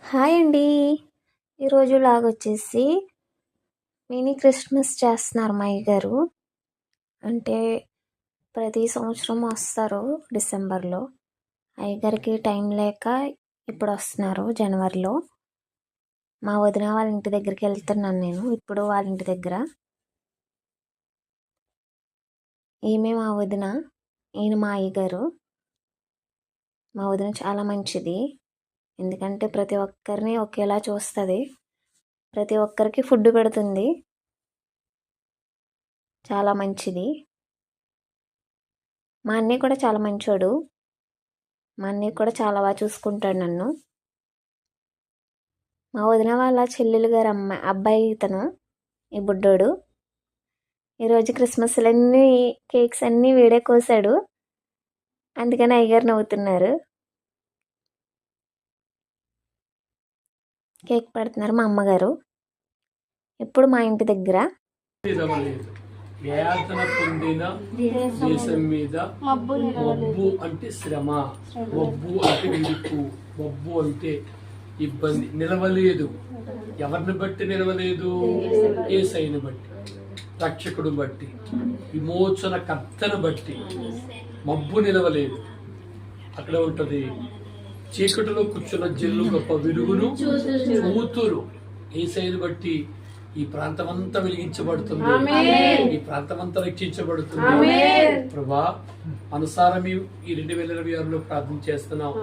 Hi అండి. ఈరోజు లాగొచ్చేసి mini Christmas చేస్తున్నారు మా అయ్యగారు. అంటే ప్రతి సంవత్సరం వస్తారు డిసెంబర్లో. అయ్యగారికి టైం లేక ఇప్పుడు వస్తున్నారు జనవరిలో. మా వదిన వాళ్ళ ఇంటి దగ్గరికి వెళ్తున్నాను నేను ఇప్పుడు వాళ్ళ ఇంటి దగ్గర. ఈమె మా వదిన, ఈయన మా అయ్యగారు. మా వదిన చాలా మంచిది. ఎందుకంటే ప్రతి ఒక్కరిని ఒకేలా చూస్తుంది, ప్రతి ఒక్కరికి ఫుడ్ పెడుతుంది, చాలా మంచిది. మా అన్నయ్య కూడా చాలా మంచోడు. మా అన్నయ్య కూడా చాలా బాగా చూసుకుంటాడు నన్ను. మా వదిన వాళ్ళ చెల్లెలు గారు అబ్బాయి ఇతను, ఈ బుడ్డోడు. ఈరోజు క్రిస్మస్లన్నీ కేక్స్ అన్నీ వీడే కోసాడు, అందుకని అయ్యగారు నవ్వుతున్నారు. కేక్ పెడుతున్నారు మా అమ్మగారు. ఎప్పుడు మా ఇంటి దగ్గర. వేదన పొందిన దేశం మీద మబ్బు అంటే శ్రమ, మబ్బు అంటే విడుపు, మబ్బు అంటే ఇబ్బంది. నిలవలేదు. ఎవరిని బట్టి నిలవలేదు? యేసయ్యను బట్టి, రక్షకుడు బట్టి, విమోచన కర్తను బట్టి మబ్బు నిలవలేదు. అక్కడ ఉంటది, చీకటిలో కూర్చున్న జల్లు గొప్ప వెలుగును కూతురు. యేసయ్యను బట్టి ఈ ప్రాంతమంతా వెలిగించబడుతుంది, ఈ ప్రాంతమంతా రక్షించబడుతుంది. ప్రభా, అనుసారం ఈ 2026లో ప్రార్థన చేస్తున్నాం.